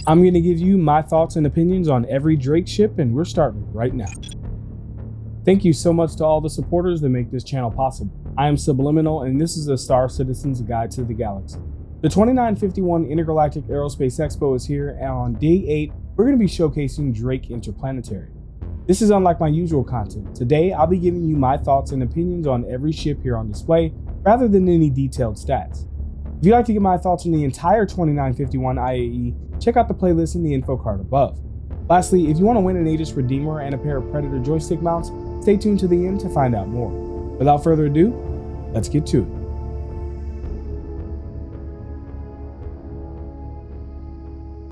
I'm going to give you my thoughts and opinions on every Drake ship, and we're starting right now. Thank you so much to all the supporters that make this channel possible. I am Subliminal, and this is a Star Citizen's Guide to the Galaxy. The 2951 Intergalactic Aerospace Expo is here, and on day 8, we're going to be showcasing Drake Interplanetary. This is unlike my usual content. Today, I'll be giving you my thoughts and opinions on every ship here on display, rather than any detailed stats. If you'd like to get my thoughts on the entire 2951 IAE, check out the playlist in the info card above. Lastly, if you want to win an Aegis Redeemer and a pair of Predator joystick mounts, stay tuned to the end to find out more. Without further ado, let's get to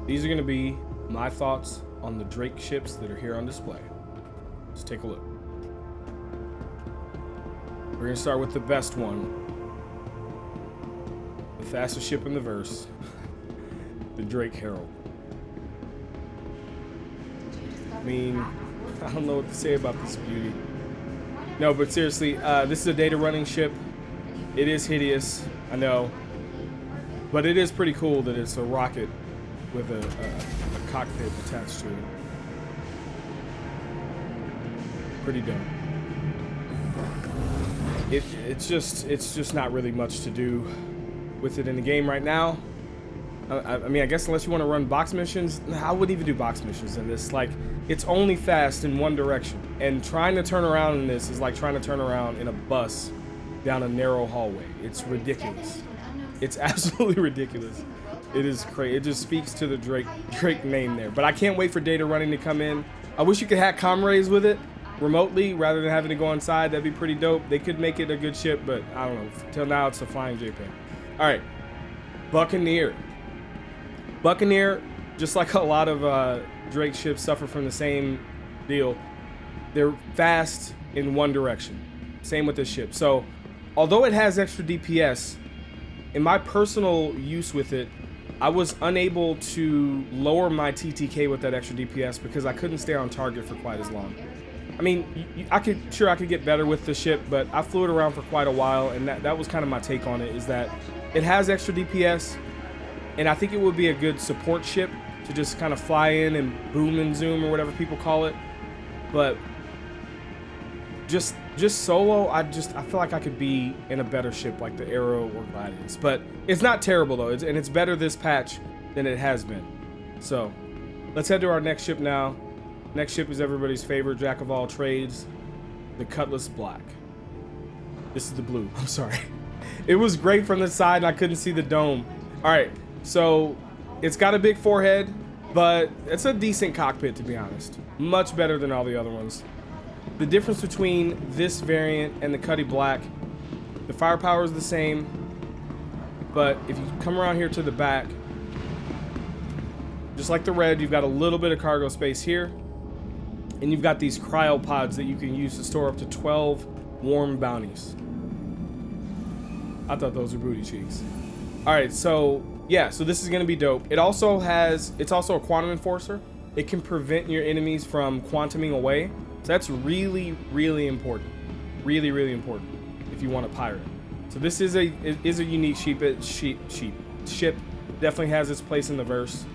it. These are going to be my thoughts on the Drake ships that are here on display. Let's take a look. We're going to start with the best one. The fastest ship in the verse. The Drake Herald. I mean, I don't know what to say about this beauty. No, but seriously, this is a data running ship. It is hideous, I know. But it is pretty cool that it's a rocket with a cockpit attached to it. Pretty dope. It's just not really much to do with it in the game right now. I mean, I guess unless you want to run box missions, I wouldn't even do box missions in this. Like, it's only fast in one direction, and trying to turn around in this is like trying to turn around in a bus down a narrow hallway. It's ridiculous. It's absolutely ridiculous. It is crazy. It just speaks to the Drake name there. But I can't wait for data running to come in. I wish you could hack comrades with it remotely rather than having to go inside. That'd be pretty dope. They could make it a good ship, but I don't know. Till now, it's a flying JPEG. All right, Buccaneer. Buccaneer, just like a lot of Drake ships, suffer from the same deal. They're fast in one direction. Same with this ship. So, although it has extra DPS, in my personal use with it, I was unable to lower my TTK with that extra DPS because I couldn't stay on target for quite as long. I mean, I could get better with the ship, but I flew it around for quite a while, and that was kind of my take on it, is that it has extra DPS, and I think it would be a good support ship to just kind of fly in and boom and zoom or whatever people call it. But just solo, I feel like I could be in a better ship like the Arrow or Gladius. But it's not terrible though, and it's better this patch than it has been. So let's head to our next ship now. Next ship is everybody's favorite jack of all trades, the Cutlass Black. This is the blue. I'm sorry. It was great from the side and I couldn't see the dome. All right, so it's got a big forehead, but it's a decent cockpit, to be honest. Much better than all the other ones. The difference between this variant and the Cuddy Black, the firepower is the same, but if you come around here to the back, just like the red, you've got a little bit of cargo space here, and you've got these cryopods that you can use to store up to 12 warm bounties. I thought those were booty cheeks. All right, so yeah, so this is gonna be dope. It's also a quantum enforcer. It can prevent your enemies from quantuming away. So that's really, really important. Really, really important if you want to pirate. So this is a unique ship. Definitely has its place in the verse.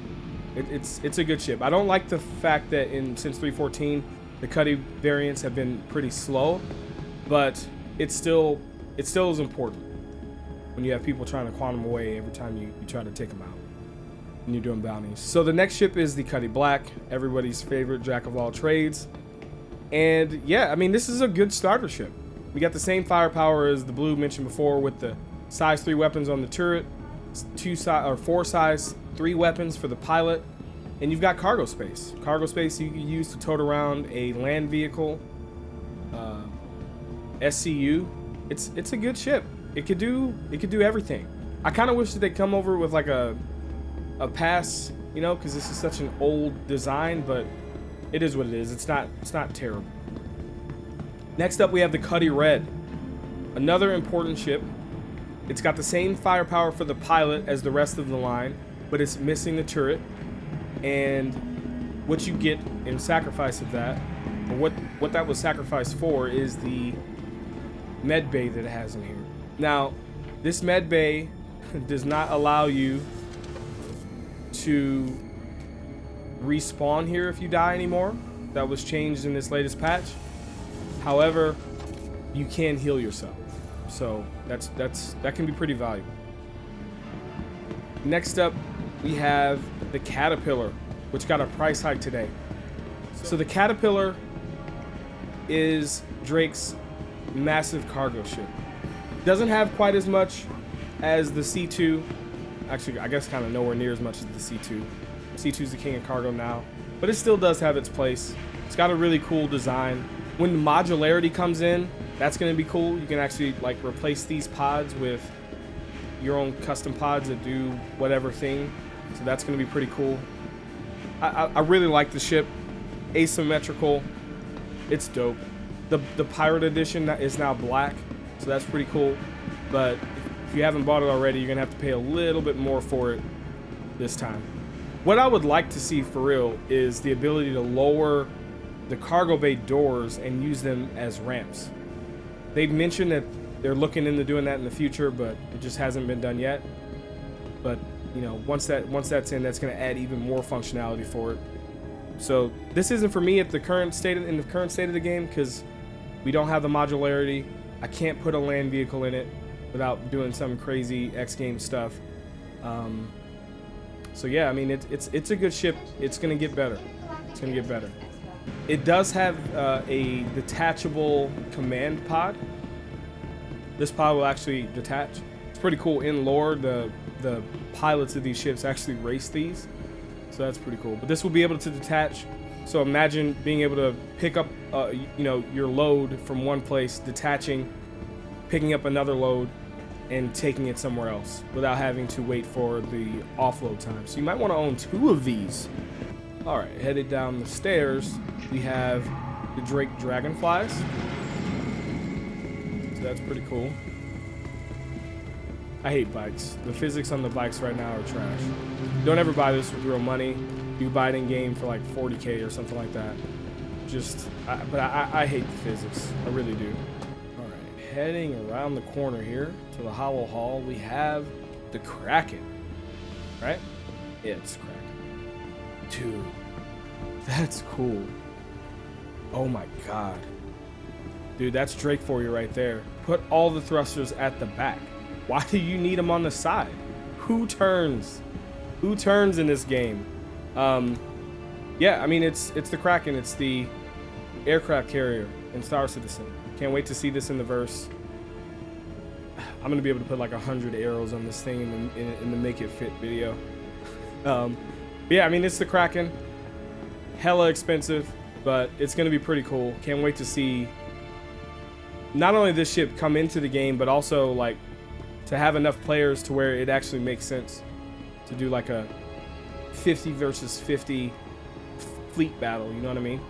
It's a good ship. I don't like the fact that since 3.14 the Cuddy variants have been pretty slow, but it still is important when you have people trying to quantum away every time you try to take them out and you're doing bounties. So the next ship is the Cuddy Black, everybody's favorite jack of all trades. And yeah, I mean, this is a good starter ship. We got the same firepower as the blue mentioned before, with the size 3 weapons on the turret, 4 size 3 weapons for the pilot, and you've got cargo space. Cargo space you can use to tote around a land vehicle, SCU. It's a good ship. It could do everything. I kind of wish that they'd come over with like a pass, you know, because this is such an old design, but it is what it is. It's not terrible. Next up, we have the Cuddy Red, another important ship. It's got the same firepower for the pilot as the rest of the line, but it's missing the turret. And what you get in sacrifice of that, or what that was sacrificed for, is the med bay that it has in here. Now, this med bay does not allow you to respawn here if you die anymore. That was changed in this latest patch. However, you can heal yourself, so that can be pretty valuable. Next up, we have the Caterpillar, which got a price hike today. So the Caterpillar is Drake's massive cargo ship. Doesn't have quite as much as the C2. Actually, I guess kind of nowhere near as much as the C2. C2 is the king of cargo now, but it still does have its place. It's got a really cool design. When the modularity comes in, that's going to be cool. You can actually like replace these pods with your own custom pods that do whatever thing. So that's going to be pretty cool. I really like the ship. Asymmetrical. It's dope. The pirate edition is now black, so that's pretty cool. But if you haven't bought it already, you're going to have to pay a little bit more for it this time. What I would like to see for real is the ability to lower the cargo bay doors and use them as ramps. They've mentioned that they're looking into doing that in the future, but it just hasn't been done yet. But you know, once that's in, that's going to add even more functionality for it. So this isn't for me at the current state of the game because we don't have the modularity. I can't put a land vehicle in it without doing some crazy X game stuff. So yeah, I mean it's a good ship. It's going to get better. It's going to get better. It does have a detachable command pod. This pod will actually detach. It's pretty cool. In lore, the pilots of these ships actually race these, so that's pretty cool. But this will be able to detach. So imagine being able to pick up, you know, your load from one place, detaching, picking up another load, and taking it somewhere else without having to wait for the offload time. So you might want to own 2 of these. All right, headed down the stairs, we have the Drake Dragonflies. So that's pretty cool. I hate bikes. The physics on the bikes right now are trash. Don't ever buy this with real money. You buy it in game for like 40K or something like that. But I hate the physics. I really do. All right, heading around the corner here to the Hollow Hall, we have the Kraken. Right? Yeah, it's Kraken. Dude, that's cool. Oh my god. Dude, that's Drake for you right there. Put all the thrusters at the back. Why do you need them on the side? Who turns? Who turns in this game? Yeah, I mean, it's the Kraken. It's the aircraft carrier in Star Citizen. Can't wait to see this in the verse. I'm going to be able to put like 100 arrows on this thing in the Make It Fit video. Yeah, I mean, it's the Kraken. Hella expensive, but it's going to be pretty cool. Can't wait to see not only this ship come into the game, but also like to have enough players to where it actually makes sense to do like a 50 versus 50 fleet battle. You know what I mean?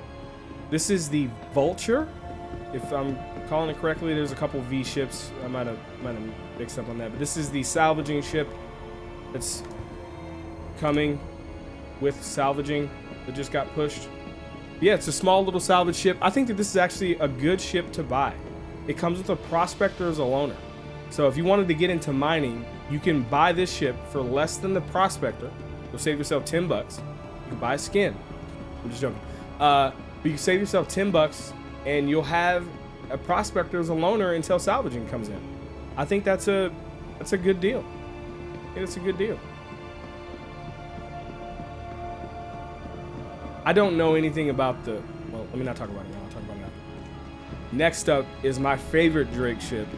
This is the Vulture, if I'm calling it correctly. There's a couple V ships. I might have mixed up on that, but this is the salvaging ship that's coming with salvaging that just got pushed. Yeah, it's a small little salvage ship. I think that this is actually a good ship to buy. It comes with a prospector as a loaner. So if you wanted to get into mining, you can buy this ship for less than the prospector. You'll save yourself $10. You can buy a skin. I'm just joking. But you can save yourself $10 and you'll have a prospector as a loaner until salvaging comes in. I think that's a good deal. I think it's a good deal. I don't know anything about the... Well, let me not talk about it now. I'll talk about it now. Next up is my favorite Drake ship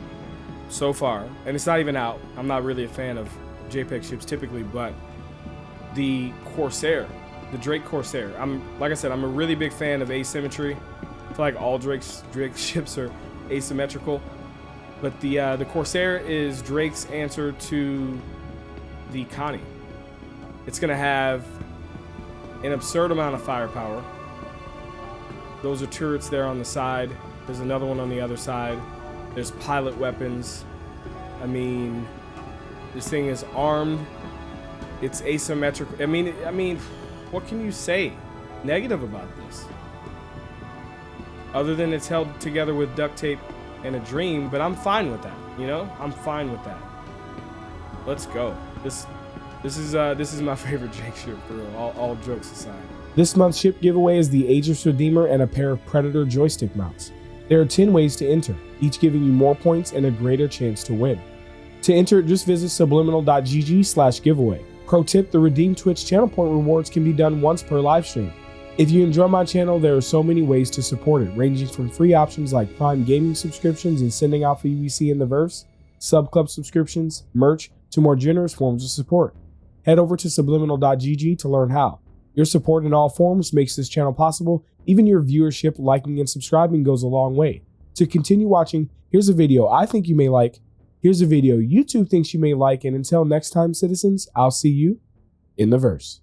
so far. And it's not even out. I'm not really a fan of JPEG ships typically, but the Corsair. The Drake Corsair. Like I said, I'm a really big fan of asymmetry. I feel like all Drake ships are asymmetrical. But the Corsair is Drake's answer to the Connie. It's going to have an absurd amount of firepower. Those are turrets there on the side. There's another one on the other side. There's pilot weapons. I mean, this thing is armed. It's asymmetrical. I mean, what can you say negative about this? Other than it's held together with duct tape and a dream, but I'm fine with that, you know? I'm fine with that. Let's go. This is my favorite Jake ship for real. All jokes aside. This month's ship giveaway is the Aegis Redeemer and a pair of Predator joystick mounts. There are 10 ways to enter, each giving you more points and a greater chance to win. To enter, just visit subliminal.gg/giveaway. Pro tip, the redeemed Twitch channel point rewards can be done once per live stream. If you enjoy my channel, there are so many ways to support it, ranging from free options like Prime Gaming subscriptions and sending out for UBC in the verse, sub club subscriptions, merch, to more generous forms of support. Head over to subliminal.gg to learn how. Your support in all forms makes this channel possible. Even your viewership, liking, and subscribing goes a long way. To continue watching, here's a video I think you may like. Here's a video YouTube thinks you may like. And until next time, citizens, I'll see you in the verse.